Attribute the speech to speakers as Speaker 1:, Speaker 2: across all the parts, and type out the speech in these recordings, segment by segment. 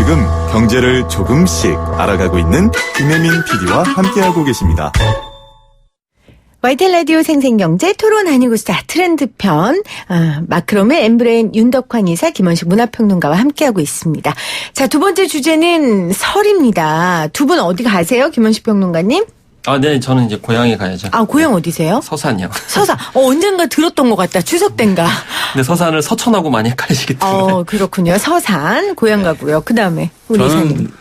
Speaker 1: 지금 경제를 조금씩 알아가고 있는 김혜민 PD와 함께하고 계십니다.
Speaker 2: YTN 라디오 생생경제 토론 아니고 스타 트렌드 편 마크롬의 엠브레인 윤덕환 이사 김원식 문화평론가와 함께하고 있습니다. 자, 두 번째 주제는 설입니다. 두 분 어디 가세요? 김원식 평론가님?
Speaker 3: 네, 저는 이제 고향에 가야죠.
Speaker 2: 고향 어디세요?
Speaker 3: 서산이요.
Speaker 2: 서산. 언젠가 들었던 것 같다. 추석 땐가.
Speaker 3: 근데 서산을 서천하고 많이 헷갈리시기 때문에.
Speaker 2: 그렇군요. 서산 고향 가고요. 그 다음에 우리
Speaker 4: 저는
Speaker 2: 이사님.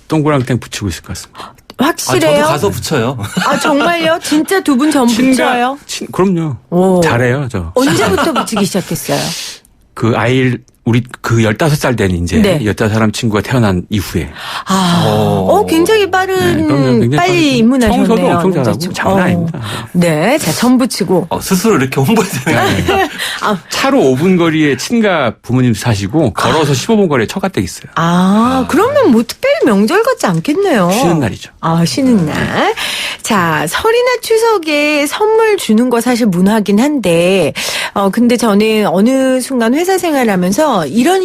Speaker 4: 동그랑땡 붙이고 있을 것 같습니다.
Speaker 2: 확실해요?
Speaker 3: 저도 가서 붙여요.
Speaker 2: 정말요? 진짜 두 분 전부 붙여요?
Speaker 4: 그럼요.
Speaker 2: 오.
Speaker 4: 잘해요, 저.
Speaker 2: 언제부터 붙이기 시작했어요?
Speaker 4: 우리 15살 된 이제
Speaker 2: 네.
Speaker 4: 15사람 친구가 태어난 이후에.
Speaker 2: 굉장히 빠른,
Speaker 4: 굉장히
Speaker 2: 빨리 입문하셨네요.
Speaker 4: 청소도 엄청 잘하고
Speaker 2: 남자친구.
Speaker 4: 장난 아닙니다.
Speaker 2: 네, 자, 전 붙이고.
Speaker 3: 스스로 이렇게 홍보해야 되는 거예요.
Speaker 4: 차로 5분 거리에 친가 부모님 사시고 걸어서 15분 거리에 처가댁 있어요.
Speaker 2: 그러면 뭐 특별히 명절 같지 않겠네요.
Speaker 4: 쉬는 날이죠.
Speaker 2: 쉬는 날. 자, 설이나 추석에 선물 주는 거 사실 문화긴 한데, 근데 저는 어느 순간 회사 생활하면서 이런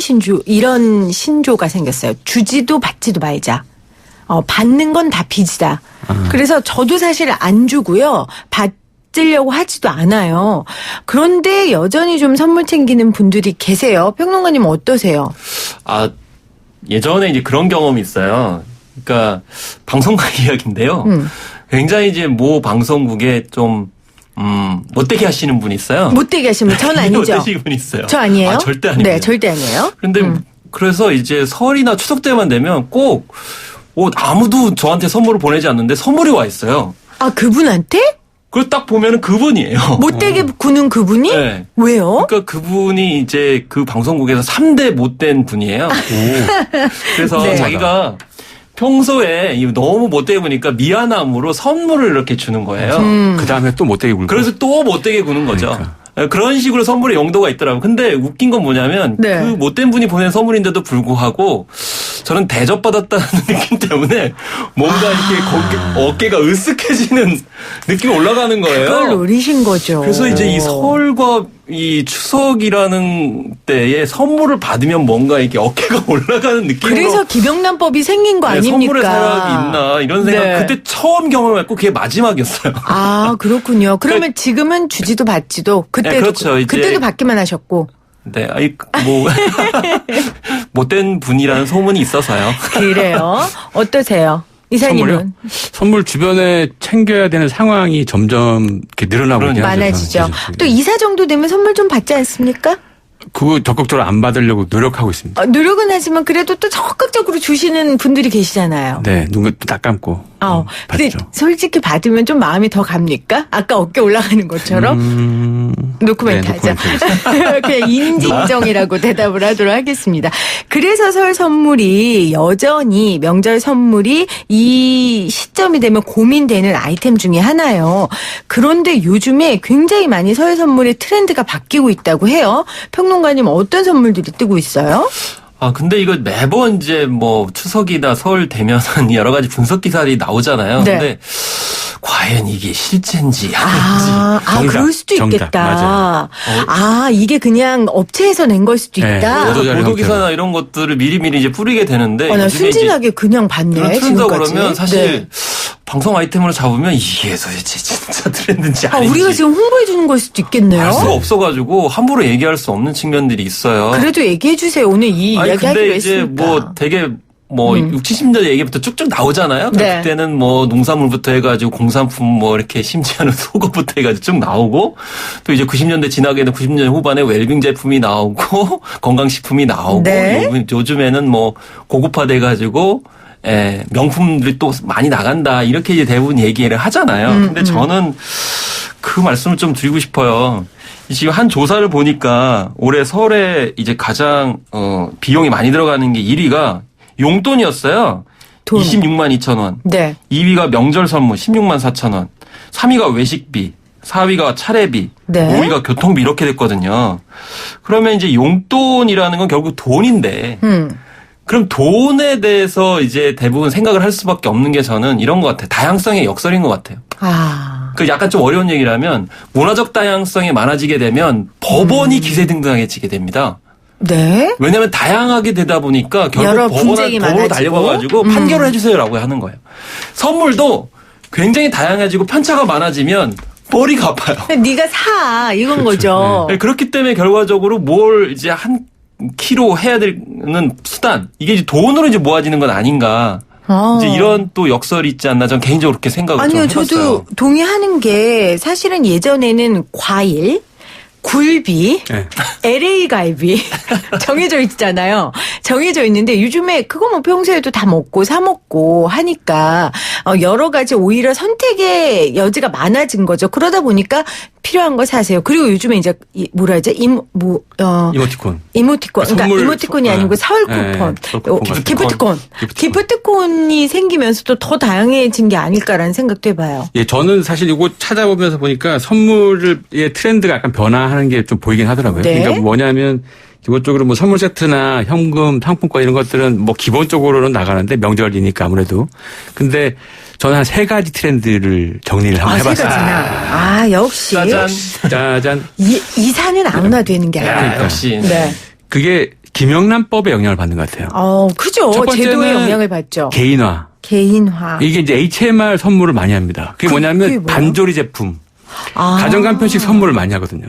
Speaker 2: 신조가 생겼어요. 주지도 받지도 말자. 받는 건 다 빚이다. 그래서 저도 사실 안 주고요. 받으려고 하지도 않아요. 그런데 여전히 좀 선물 챙기는 분들이 계세요. 평론가님 어떠세요?
Speaker 3: 예전에 이제 그런 경험이 있어요. 그러니까 방송국 이야기인데요. 굉장히 이제 모 방송국에 좀 못되게 하시는 분이 있어요.
Speaker 2: 못되게 하시는 분? 전 아니죠.
Speaker 3: 못되시는 분이 있어요.
Speaker 2: 저 아니에요?
Speaker 3: 절대 아닙니다.
Speaker 2: 네, 절대 아니에요.
Speaker 3: 그런데 그래서 이제 설이나 추석 때만 되면 꼭 아무도 저한테 선물을 보내지 않는데 선물이 와 있어요.
Speaker 2: 그분한테?
Speaker 3: 그걸 딱 보면은 그분이에요.
Speaker 2: 못되게 구는 그분이?
Speaker 3: 네.
Speaker 2: 왜요?
Speaker 3: 그러니까 그분이 이제 그 방송국에서 3대 못된 분이에요. 그래서
Speaker 2: 네.
Speaker 3: 자기가 평소에 너무 못되게 구니까 미안함으로 선물을 이렇게 주는 거예요.
Speaker 4: 그 다음에 또 못되게 굴고.
Speaker 3: 그래서 또 못되게 구는 거죠.
Speaker 4: 그러니까.
Speaker 3: 그런 식으로 선물의 용도가 있더라고요. 근데 웃긴 건 뭐냐면
Speaker 2: 네.
Speaker 3: 그 못된 분이 보낸 선물인데도 불구하고 저는 대접받았다는 느낌 때문에 뭔가 이렇게 어깨가 으쓱해지는 느낌이 올라가는 거예요.
Speaker 2: 그걸 노리신 거죠.
Speaker 3: 그래서 이제 이 설과 이 추석이라는 때에 선물을 받으면 뭔가 이렇게 어깨가 올라가는 느낌으로.
Speaker 2: 그래서 기병난법이 생긴 거 아닙니까?
Speaker 3: 선물의 사랑이 있나 이런 생각
Speaker 2: 네.
Speaker 3: 그때 처음 경험했고 그게 마지막이었어요.
Speaker 2: 그렇군요. 그러면 지금은 주지도 받지도 그때도
Speaker 3: 네, 그렇죠.
Speaker 2: 그때도 받기만 하셨고.
Speaker 3: 네, 못된 분이라는 소문이 있어서요.
Speaker 2: 그래요. 어떠세요? 이사님은?
Speaker 4: 선물 주변에 챙겨야 되는 상황이 점점 이렇게 늘어나고 있긴 하죠.
Speaker 2: 많아지죠. 또 이사 정도 되면 선물 좀 받지 않습니까?
Speaker 4: 그거 적극적으로 안 받으려고 노력하고 있습니다.
Speaker 2: 노력은 하지만 그래도 또 적극적으로 주시는 분들이 계시잖아요.
Speaker 4: 네, 눈 딱 감고.
Speaker 2: 근데
Speaker 4: 받죠.
Speaker 2: 솔직히 받으면 좀 마음이 더 갑니까? 아까 어깨 올라가는 것처럼? 노코멘트
Speaker 4: 네,
Speaker 2: 하자.
Speaker 4: 노코멘트.
Speaker 2: 그냥 인지인정이라고 대답을 하도록 하겠습니다. 그래서 설 선물이 여전히 명절 선물이 이 시점이 되면 고민되는 아이템 중에 하나예요. 그런데 요즘에 굉장히 많이 설 선물의 트렌드가 바뀌고 있다고 해요. 평론가님 어떤 선물들이 뜨고 있어요?
Speaker 3: 근데 이거 매번 이제 추석이나 설 되면은 여러 가지 분석 기사들이 나오잖아요.
Speaker 2: 네.
Speaker 3: 근데 과연 이게 실제인지 아닌지.
Speaker 2: 그럴 수도 있겠다. 이게 그냥 업체에서 낸 걸 수도
Speaker 4: 네,
Speaker 2: 있다.
Speaker 3: 보도 기사나 이런 것들을 미리미리 이제 뿌리게 되는데.
Speaker 2: 나 순진하게 그냥 봤네.
Speaker 3: 트렌드가
Speaker 2: 지금까지.
Speaker 3: 그러면 사실
Speaker 2: 네.
Speaker 3: 방송 아이템으로 잡으면 이게 도대체 진짜 트렌드인지 아닌지.
Speaker 2: 우리가 지금 홍보해 주는 걸 수도 있겠네요.
Speaker 3: 알 수가 없어가지고 함부로 얘기할 수 없는 측면들이 있어요.
Speaker 2: 그래도 얘기해 주세요. 오늘 이 이야기 하기로
Speaker 3: 근데 이제
Speaker 2: 했으니까.
Speaker 3: 되게 60, 70년대 얘기부터 쭉쭉 나오잖아요.
Speaker 2: 네.
Speaker 3: 그때는 농산물부터 해가지고 공산품 이렇게 심지어는 속옷부터 해가지고 쭉 나오고 또 이제 90년대 지나게는 90년대 후반에 웰빙 제품이 나오고 건강식품이 나오고
Speaker 2: 네.
Speaker 3: 요즘에는 고급화돼가지고 명품들이 또 많이 나간다 이렇게 이제 대부분 얘기를 하잖아요. 근데 저는 그 말씀을 좀 드리고 싶어요. 지금 한 조사를 보니까 올해 설에 이제 가장 비용이 많이 들어가는 게 1위가 용돈이었어요.
Speaker 2: 돈.
Speaker 3: 26만 2천 원.
Speaker 2: 네.
Speaker 3: 2위가 명절 선물 16만 4천 원. 3위가 외식비. 4위가 차례비.
Speaker 2: 네.
Speaker 3: 5위가 교통비 이렇게 됐거든요. 그러면 이제 용돈이라는 건 결국 돈인데 그럼 돈에 대해서 이제 대부분 생각을 할 수밖에 없는 게 저는 이런 것 같아요. 다양성의 역설인 것 같아요. 그 약간 좀 어려운 얘기라면 문화적 다양성이 많아지게 되면 법원이 기세등등해지게 됩니다.
Speaker 2: 네.
Speaker 3: 왜냐하면 다양하게 되다 보니까
Speaker 2: 여러
Speaker 3: 결국
Speaker 2: 분쟁이
Speaker 3: 법원으로
Speaker 2: 많아지고.
Speaker 3: 달려가가지고 판결을 해주세요라고 하는 거예요. 선물도 굉장히 다양해지고 편차가 많아지면 머리가 아파요.
Speaker 2: 네가 사 이건 거죠.
Speaker 3: 네, 그렇기 때문에 결과적으로 뭘 이제 한 키로 해야 되는 수단 이게 이제 돈으로 이제 모아지는 건 아닌가. 이제 이런 또 역설이 있지 않나 전 개인적으로 그렇게 생각을 좀
Speaker 2: 아니요,
Speaker 3: 해봤어요.
Speaker 2: 저도 동의하는 게 사실은 예전에는 과일, 굴비,
Speaker 4: 네.
Speaker 2: LA 갈비 정해져 있잖아요. 정해져 있는데 요즘에 그거 뭐 평소에도 다 먹고 사 먹고 하니까 여러 가지 오히려 선택의 여지가 많아진 거죠. 그러다 보니까 필요한 거 사세요. 그리고 요즘에 이제 뭐라 하죠?
Speaker 4: 이모티콘.
Speaker 2: 이모티콘. 그러니까
Speaker 4: 선물,
Speaker 2: 이모티콘이 아니고 사월 쿠폰, 기프트콘. 기프트콘이 생기면서도 더 다양해진 게 아닐까라는 생각도 해봐요.
Speaker 4: 예, 저는 사실 이거 찾아보면서 보니까 선물의 트렌드가 약간 변화하는 게 좀 보이긴 하더라고요.
Speaker 2: 네.
Speaker 4: 그러니까 뭐냐면 기본적으로 뭐 선물 세트나 현금, 상품권 이런 것들은 뭐 기본적으로는 나가는데 명절이니까 아무래도. 근데 저는 한 3가지 트렌드를 정리를 한번
Speaker 2: 세
Speaker 4: 해봤어요.
Speaker 2: 가지나. 역시.
Speaker 3: 짜잔.
Speaker 4: 짜잔.
Speaker 2: 이사는 아무나 되는 게 아니에요.
Speaker 3: 역시.
Speaker 2: 네.
Speaker 4: 그게 김영란법에 영향을 받는 것 같아요.
Speaker 2: 그죠.
Speaker 4: 첫 번째는
Speaker 2: 제도에 영향을 받죠.
Speaker 4: 개인화.
Speaker 2: 개인화.
Speaker 4: 이게 이제 HMR 선물을 많이 합니다. 그게
Speaker 2: 그게
Speaker 4: 뭐냐면
Speaker 2: 뭐예요?
Speaker 4: 반조리 제품.
Speaker 2: 아.
Speaker 4: 가정간편식 선물을 많이 하거든요.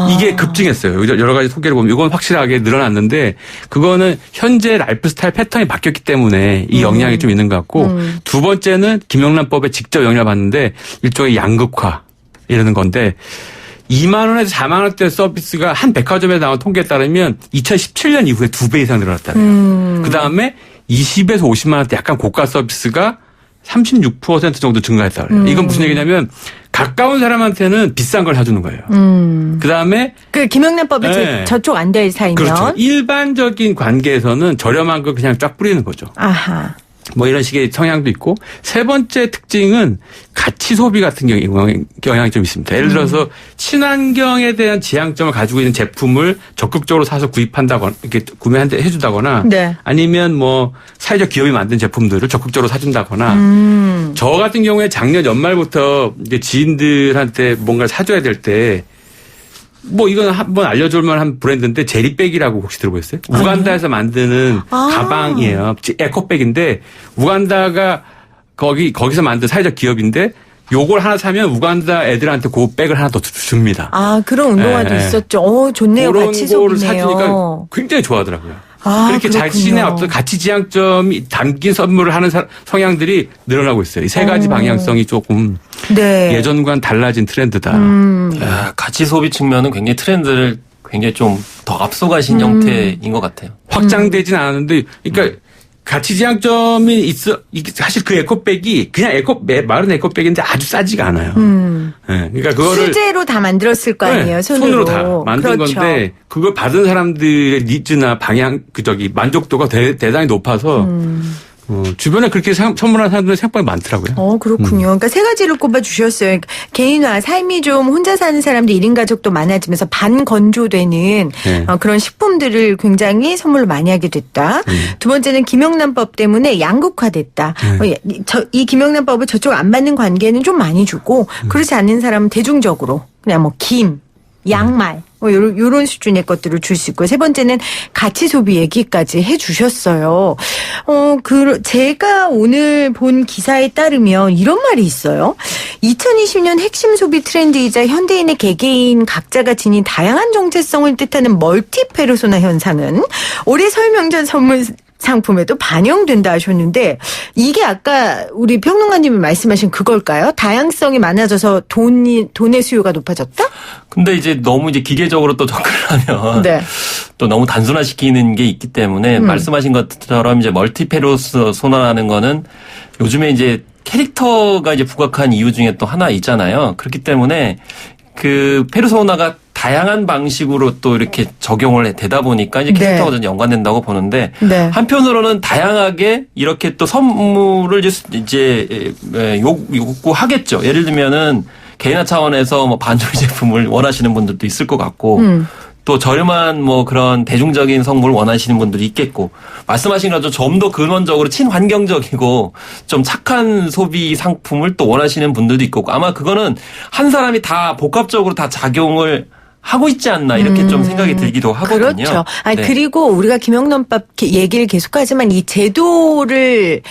Speaker 4: 이게 급증했어요. 여러 가지 소개를 보면 이건 확실하게 늘어났는데 그거는 현재 라이프 스타일 패턴이 바뀌었기 때문에 이 영향이 좀 있는 것 같고 두 번째는 김영란법에 직접 영향을 받는데 일종의 양극화 이러는 건데 2만 원에서 4만 원대 서비스가 한 백화점에 나온 통계에 따르면 2017년 이후에 2배 이상 늘어났다네요. 그다음에 20에서 50만 원대 약간 고가 서비스가 36% 정도 증가했다 그래요. 이건 무슨 얘기냐면 가까운 사람한테는 비싼 걸 사주는 거예요. 그다음에
Speaker 2: 그 김영란법에
Speaker 4: 네.
Speaker 2: 저쪽 안 될 사이면.
Speaker 4: 그렇죠. 일반적인 관계에서는 저렴한 거 그냥 쫙 뿌리는 거죠.
Speaker 2: 아하.
Speaker 4: 뭐 이런 식의 성향도 있고 세 번째 특징은 가치 소비 같은 경향이 좀 있습니다. 예를 들어서 친환경에 대한 지향점을 가지고 있는 제품을 적극적으로 사서 구입한다거나 이렇게 구매해 주다거나
Speaker 2: 네.
Speaker 4: 아니면 뭐 사회적 기업이 만든 제품들을 적극적으로 사준다거나 저 같은 경우에 작년 연말부터 이제 지인들한테 뭔가를 사줘야 될 때 뭐 이건 한번 알려줄 만한 브랜드인데 제리백이라고 혹시 들어보셨어요? 우간다에서 만드는 가방이에요. 에코백인데 우간다가 거기서 만든 사회적 기업인데 요걸 하나 사면 우간다 애들한테 그 백을 하나 더 줍니다.
Speaker 2: 그런 운동화도
Speaker 4: 네.
Speaker 2: 있었죠. 좋네요.
Speaker 4: 그런
Speaker 2: 가치
Speaker 4: 거를
Speaker 2: 소비네요.
Speaker 4: 사주니까 굉장히 좋아하더라고요. 그렇게
Speaker 2: 그렇군요.
Speaker 4: 자신의 어떤 가치 지향점이 담긴 선물을 하는 성향들이 늘어나고 있어요. 이 세 가지 방향성이 조금
Speaker 2: 네.
Speaker 4: 예전과는 달라진 트렌드다.
Speaker 3: 가치 소비 측면은 굉장히 트렌드를 굉장히 좀 더 앞서가신 형태인 것 같아요.
Speaker 4: 확장되진 않았는데, 그러니까 가치 지향점이 있어. 이게 사실 그 에코백이 그냥 마른 에코백인데 아주 싸지가 않아요. 네, 그러니까 그거를
Speaker 2: 수제로 다 만들었을 거 아니에요.
Speaker 4: 네,
Speaker 2: 손으로
Speaker 4: 다 만든
Speaker 2: 그렇죠.
Speaker 4: 건데 그걸 받은 사람들의 니즈나 방향 만족도가 대단히 높아서 주변에 그렇게 선물하는 사람들이 생각보다 많더라고요.
Speaker 2: 그렇군요. 그러니까 세 가지를 꼽아 주셨어요. 그러니까 개인화, 삶이 좀 혼자 사는 사람들 1인 가족도 많아지면서 반건조되는
Speaker 4: 네.
Speaker 2: 그런 식품들을 굉장히 선물로 많이 하게 됐다. 두 번째는 김영란법 때문에 양극화됐다. 이 김영란법을 저쪽 안 받는 관계는 좀 많이 주고 그렇지 않는 사람은 대중적으로 그냥 뭐 김, 양말 요런 수준의 것들을 줄 수 있고 세 번째는 가치 소비 얘기까지 해 주셨어요. 제가 오늘 본 기사에 따르면 이런 말이 있어요. 2020년 핵심 소비 트렌드이자 현대인의 개개인 각자가 지닌 다양한 정체성을 뜻하는 멀티 페르소나 현상은 올해 설 명절 선물 상품에도 반영된다 하셨는데 이게 아까 우리 평론가님이 말씀하신 그걸까요? 다양성이 많아져서 돈의 수요가 높아졌다?
Speaker 3: 근데 이제 너무 이제 기계적으로 또 접근하면
Speaker 2: 네.
Speaker 3: 또 너무 단순화시키는 게 있기 때문에 말씀하신 것처럼 이제 멀티페르소나라는 거는 요즘에 이제 캐릭터가 이제 부각한 이유 중에 또 하나 있잖아요. 그렇기 때문에 그 페르소나가 다양한 방식으로 또 이렇게 적용을 되다 보니까 이제 캐릭터가 좀 연관된다고 보는데
Speaker 2: 네.
Speaker 3: 한편으로는 다양하게 이렇게 또 선물을 이제 요구하겠죠. 예를 들면은 개인화 차원에서 뭐 반조리 제품을 원하시는 분들도 있을 것 같고 또 저렴한 뭐 그런 대중적인 선물을 원하시는 분들이 있겠고 말씀하신 것처럼 좀 더 근원적으로 친환경적이고 좀 착한 소비 상품을 또 원하시는 분들도 있고 아마 그거는 한 사람이 다 복합적으로 다 작용을 하고 있지 않나 이렇게 좀 생각이 들기도 하거든요.
Speaker 2: 그렇죠. 아니,
Speaker 3: 네.
Speaker 2: 그리고 우리가 김영란법 얘기를 계속하지만 이 제도의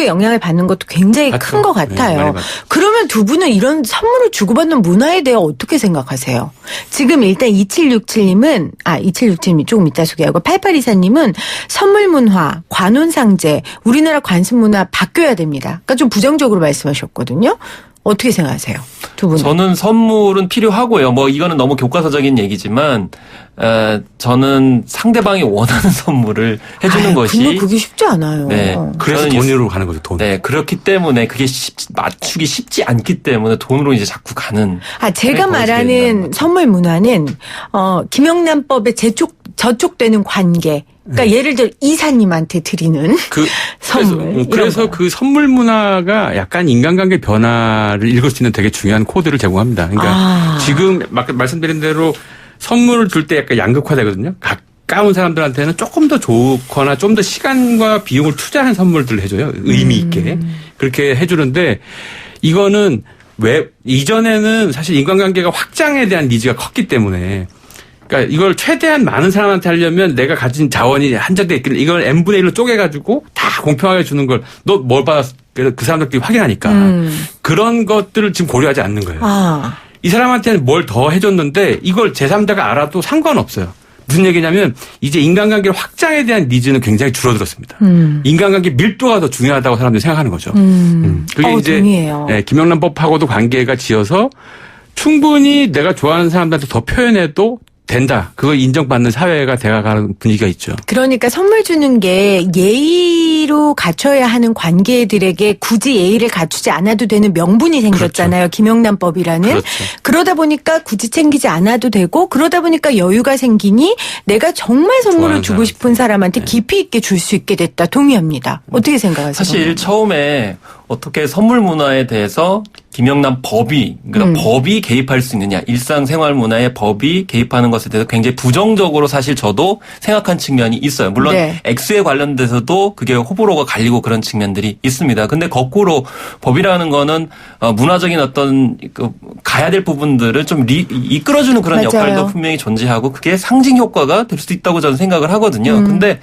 Speaker 2: 영향을 받는 것도 굉장히
Speaker 4: 맞죠.
Speaker 2: 큰 것
Speaker 4: 네,
Speaker 2: 같아요.
Speaker 4: 많이 받죠.
Speaker 2: 그러면 두 분은 이런 선물을 주고받는 문화에 대해 어떻게 생각하세요? 지금 일단 2767님이 조금 이따 소개하고 8824님은 선물 문화, 관혼상제, 우리나라 관습 문화 바뀌어야 됩니다. 그러니까 좀 부정적으로 말씀하셨거든요. 어떻게 생각하세요? 두 분은?
Speaker 3: 저는 선물은 필요하고요. 뭐 이거는 너무 교과서적인 얘기지만 저는 상대방이 원하는 선물을 해주는 것이
Speaker 2: 근데 그게 쉽지 않아요.
Speaker 3: 네.
Speaker 4: 그래서
Speaker 3: 저는
Speaker 4: 돈으로 가는 거죠. 돈.
Speaker 3: 네, 그렇기 때문에 그게 맞추기 쉽지 않기 때문에 돈으로 이제 자꾸 가는.
Speaker 2: 제가
Speaker 3: 그게
Speaker 2: 말하는
Speaker 3: 거짓말인 거죠.
Speaker 2: 선물 문화는 김영란법에 저촉되는 관계. 그러니까 예를 들어 이사님한테 드리는 선물.
Speaker 4: 그래서
Speaker 2: 이런 거.
Speaker 4: 그 선물 문화가 약간 인간관계 변화를 읽을 수 있는 되게 중요한 코드를 제공합니다. 그러니까 지금 말씀드린 대로 선물을 줄 때 약간 양극화되거든요. 가까운 사람들한테는 조금 더 좋거나 좀 더 시간과 비용을 투자한 선물들을 해줘요. 의미 있게. 그렇게 해주는데 이거는 왜 이전에는 사실 인간관계가 확장에 대한 니즈가 컸기 때문에 그러니까 이걸 최대한 많은 사람한테 하려면 내가 가진 자원이 한정돼 있길래 이걸 n분의 1로 쪼개가지고 다 공평하게 주는 걸 너 뭘 받았어? 그 사람들끼리 확인하니까 그런 것들을 지금 고려하지 않는 거예요. 이 사람한테는 뭘 더 해줬는데 이걸 제3자가 알아도 상관없어요. 무슨 얘기냐면 이제 인간관계 확장에 대한 니즈는 굉장히 줄어들었습니다. 인간관계 밀도가 더 중요하다고 사람들이 생각하는 거죠. 그게 이제
Speaker 2: 동의해요.
Speaker 4: 네, 김영란법하고도 관계가 지어서 충분히 내가 좋아하는 사람들한테 더 표현해도 된다. 그걸 인정받는 사회가 돼가는 분위기가 있죠.
Speaker 2: 그러니까 선물 주는 게 예의로 갖춰야 하는 관계들에게 굳이 예의를 갖추지 않아도 되는 명분이 생겼잖아요. 김영란법이라는.
Speaker 4: 그렇죠.
Speaker 2: 그러다 보니까 굳이 챙기지 않아도 되고 그러다 보니까 여유가 생기니 내가 정말 선물을
Speaker 4: 좋아하는
Speaker 2: 주고 싶은 사람한테 깊이 있게 줄 수 있게 됐다. 동의합니다. 어떻게 생각하세요?
Speaker 3: 사실 처음에 어떻게 선물 문화에 대해서 김영란 법이 그러니까 법이 개입할 수 있느냐 일상생활 문화에 법이 개입하는 것에 대해서 굉장히 부정적으로 사실 저도 생각한 측면이 있어요. 물론
Speaker 2: 네.
Speaker 3: X에 관련돼서도 그게 호불호가 갈리고 그런 측면들이 있습니다. 근데 거꾸로 법이라는 거는 문화적인 어떤 가야 될 부분들을 좀 이끌어주는 그런
Speaker 2: 맞아요.
Speaker 3: 역할도 분명히 존재하고 그게 상징 효과가 될 수도 있다고 저는 생각을 하거든요. 근데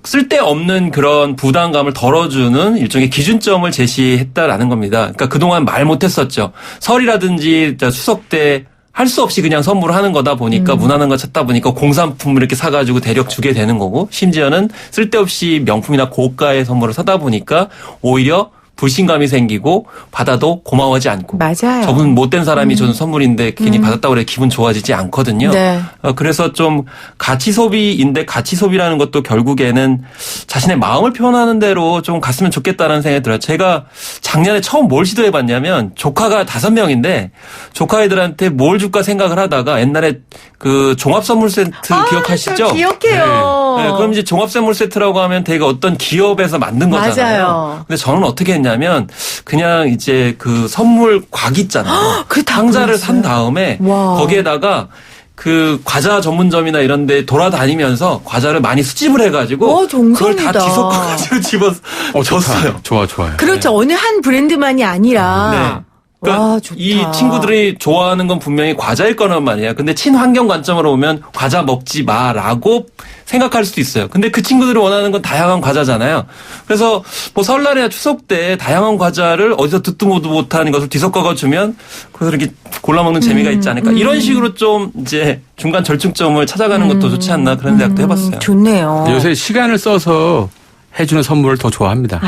Speaker 3: 쓸데없는 그런 부담감을 덜어주는 일종의 기준점을 제시했다라는 겁니다. 그러니까 그동안 말 못했었죠. 설이라든지 추석 때 할 수 없이 그냥 선물을 하는 거다 보니까 무난한 거 찾다 보니까 공산품을 이렇게 사가지고 대략 주게 되는 거고 심지어는 쓸데없이 명품이나 고가의 선물을 사다 보니까 오히려 불신감이 생기고 받아도 고마워하지 않고
Speaker 2: 맞아요.
Speaker 3: 저분 못된 사람이 줘준 선물인데 괜히 받았다고 그래 기분 좋아지지 않거든요.
Speaker 2: 네.
Speaker 3: 그래서 좀 가치 소비인데 가치 소비라는 것도 결국에는 자신의 마음을 표현하는 대로 좀 갔으면 좋겠다는 생각이 들어요. 제가 작년에 처음 뭘 시도해봤냐면 조카가 5명인데 조카 애들한테 뭘 줄까 생각을 하다가 옛날에 그 종합선물 세트 기억하시죠?
Speaker 2: 저 기억해요.
Speaker 3: 네, 그럼 이제 종합선물 세트라고 하면 되게 어떤 기업에서 만든 거잖아요.
Speaker 2: 맞아요.
Speaker 3: 근데 저는 어떻게 했냐면 그냥 이제 그 선물 곽 있잖아요.
Speaker 2: 그게 다
Speaker 3: 상자를
Speaker 2: 그랬어요?
Speaker 3: 산 다음에
Speaker 2: 와.
Speaker 3: 거기에다가 그 과자 전문점이나 이런 데 돌아다니면서 과자를 많이 수집을 해가지고 그걸 다
Speaker 2: 정성이다.
Speaker 3: 뒤섞어가지고 집어서 줬어요.
Speaker 4: 좋아요.
Speaker 2: 그렇죠. 어느 한 브랜드만이 아니라.
Speaker 3: 네. 그러니까
Speaker 2: 와, 좋다.
Speaker 3: 이 친구들이 좋아하는 건 분명히 과자일 거란 말이에요. 근데 친환경 관점으로 보면 과자 먹지 마라고 생각할 수도 있어요. 근데 그 친구들이 원하는 건 다양한 과자잖아요. 그래서 뭐 설날이나 추석 때 다양한 과자를 어디서 듣도 못하는 것을 뒤섞어가 주면 그래서 이렇게 골라 먹는 재미가 있지 않을까. 이런 식으로 좀 이제 중간 절충점을 찾아가는 것도 좋지 않나 그런 생각도 해봤어요.
Speaker 2: 좋네요.
Speaker 4: 요새 시간을 써서 해주는 선물을 더 좋아합니다.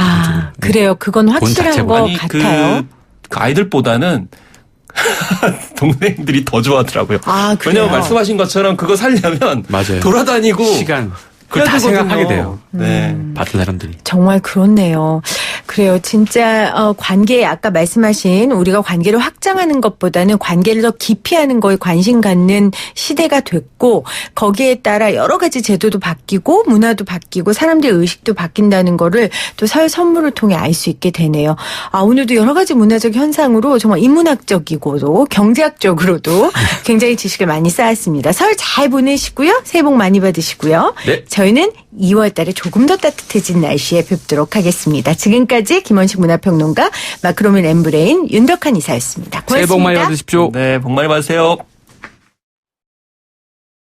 Speaker 2: 그래요. 그건 확실한
Speaker 4: 자체보다.
Speaker 2: 것
Speaker 3: 아니
Speaker 2: 같아요.
Speaker 3: 그 아이들보다는 동생들이 더 좋아하더라고요.
Speaker 2: 그래요?
Speaker 3: 왜냐하면 말씀하신 것처럼 그거 살려면
Speaker 4: 맞아요.
Speaker 3: 돌아다니고
Speaker 4: 시간 그걸 다
Speaker 3: 해야 되거든요.
Speaker 4: 생각하게 돼요.
Speaker 3: 네.
Speaker 4: 받은 사람들이.
Speaker 2: 정말 그렇네요. 그래요. 진짜 관계 아까 말씀하신 우리가 관계를 확장하는 것보다는 관계를 더 깊이 하는 거에 관심 갖는 시대가 됐고 거기에 따라 여러 가지 제도도 바뀌고 문화도 바뀌고 사람들의 의식도 바뀐다는 거를 또 설 선물을 통해 알 수 있게 되네요. 오늘도 여러 가지 문화적 현상으로 정말 인문학적이고도 경제학적으로도 굉장히 지식을 많이 쌓았습니다. 설 잘 보내시고요. 새해 복 많이 받으시고요.
Speaker 4: 네.
Speaker 2: 저희는 2월 달에 조금 더 따뜻해진 날씨에 뵙도록 하겠습니다. 지금까지 김원식 문화평론가 마크로민 엠브레인 윤덕한 이사였습니다. 고맙습니다.
Speaker 4: 새해 복 많이 받으십시오.
Speaker 3: 네, 복 많이 받으세요.